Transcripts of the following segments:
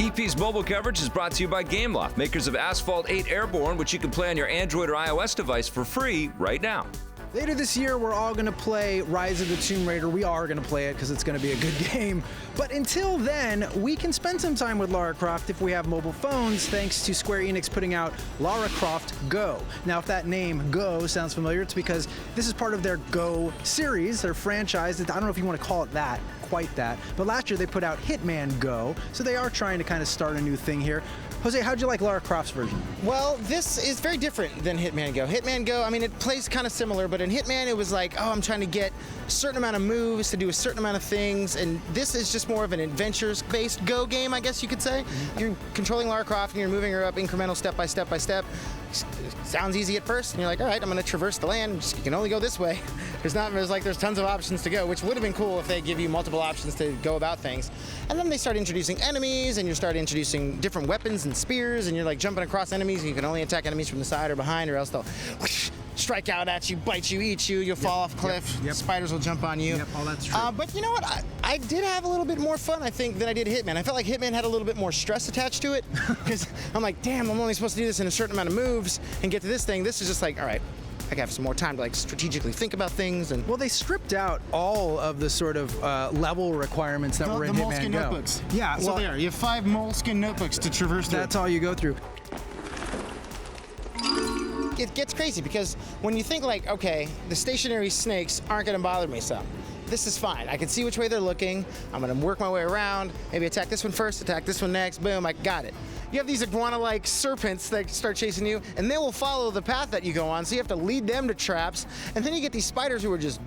EP's mobile coverage is brought to you by Gameloft, makers of Asphalt 8 Airborne, which you can play on your Android or iOS device for free right now. Later this year, we're all going to play Rise of the Tomb Raider. We are going to play it because it's going to be a good game. But until then, we can spend some time with Lara Croft if we have mobile phones, thanks to Square Enix putting out Lara Croft Go. Now, if that name Go sounds familiar, it's because this is part of their Go series, their franchise. I don't know if you want to call it that, quite that. But last year, they put out Hitman Go, so they are trying to kind of start a new thing here. Jose, how'd you like Lara Croft's version? Well, this is very different than Hitman Go. Hitman Go, I mean, it plays kind of similar, but in Hitman, it was like, oh, I'm trying to get a certain amount of moves to do a certain amount of things, and this is just more of an adventures-based Go game, I guess you could say. You're controlling Lara Croft, and you're moving her up incremental step by step by step. Sounds easy at first, and you're like, all right, I'm going to traverse the land. You can only go this way. There's tons of options to go, which would have been cool if they give you multiple options to go about things. And then they start introducing enemies, and you start introducing different weapons and spears, and you're like jumping across enemies, and you can only attack enemies from the side or behind, or else they'll whoosh, strike out at you, bite you, eat you, you'll fall off a cliff, spiders will jump on you. Yep, all that's true. But you know what? I did have a little bit more fun, I think, than I did Hitman. I felt like Hitman had a little bit more stress attached to it, because I'm like, damn, I'm only supposed to do this in a certain amount of moves and get to this thing. This is just like, all right, I have some more time to like strategically think about things. And well, they stripped out all of the sort of level requirements that were in the Hitman moleskin Go. notebooks. Yeah, so there, you have 5 moleskin notebooks to traverse through. That's all you go through. It gets crazy because when you think like, okay, the stationary snakes aren't going to bother me some. This is fine. I can see which way they're looking. I'm going to work my way around. Maybe attack this one first, attack this one next. Boom, I got it. You have these iguana-like serpents that start chasing you, and they will follow the path that you go on, so you have to lead them to traps. And then you get these spiders who are just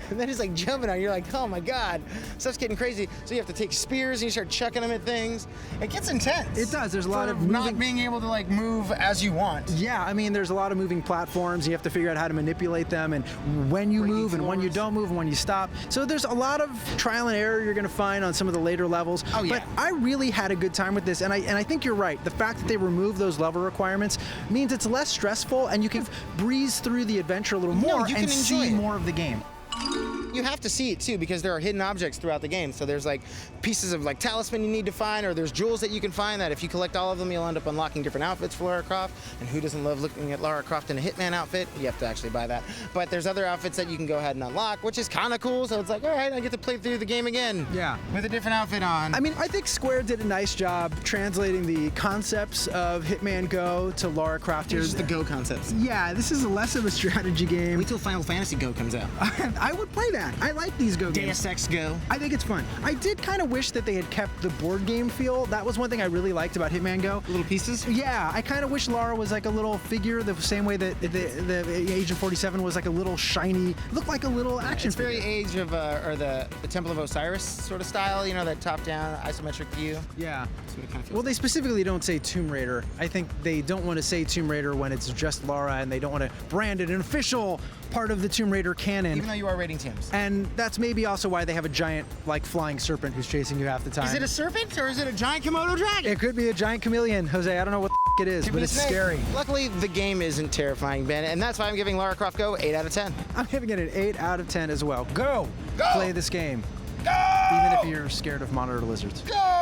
and then it's like jumping on you. You're like, oh my God, stuff's getting crazy. So you have to take spears and you start chucking them at things. It gets intense. It does. There's a lot of not being able to like move as you want. Yeah, I mean, there's a lot of moving platforms. You have to figure out how to manipulate them, and when you move, and when you don't move, and when you stop. So there's a lot of trial and error you're going to find on some of the later levels. Oh yeah. But I really had a good time with this, and I think you're right. The fact that they remove those level requirements means it's less stressful, and you can breeze through the adventure a little more and see more of the game. You have to see it too, because there are hidden objects throughout the game. So there's like pieces of like talisman you need to find, or there's jewels that you can find that if you collect all of them, you'll end up unlocking different outfits for Lara Croft. And who doesn't love looking at Lara Croft in a Hitman outfit? You have to actually buy that. But there's other outfits that you can go ahead and unlock, which is kind of cool. So it's like, all right, I get to play through the game again. Yeah. With a different outfit on. I mean, I think Square did a nice job translating the concepts of Hitman Go to Lara Croft. Here's the Go concepts. Yeah, this is less of a strategy game. Wait till Final Fantasy Go comes out. I would play that. I like these Go games. Deus Ex Go. I think it's fun. I did kind of wish that they had kept the board game feel. That was one thing I really liked about Hitman Go. Little pieces? Yeah, I kind of wish Lara was like a little figure, the same way that the Agent 47 was like a little shiny, looked like a little action figure. It's very Age of, or the Temple of Osiris sort of style, you know, that top-down isometric view. Yeah. That's what it kind of feels Well, they specifically don't say Tomb Raider. I think they don't want to say Tomb Raider when it's just Lara, and they don't want to brand it an official part of the Tomb Raider canon. Even though you are raiding tombs. And that's maybe also why they have a giant, like, flying serpent who's chasing you half the time. Is it a serpent, or is it a giant Komodo dragon? It could be a giant chameleon, Jose. I don't know what the it is, but it's scary. Luckily, the game isn't terrifying, Ben, and that's why I'm giving Lara Croft Go 8 out of 10. I'm giving it an 8 out of 10 as well. Go! Go! Play this game. Go! Even if you're scared of monitor lizards. Go!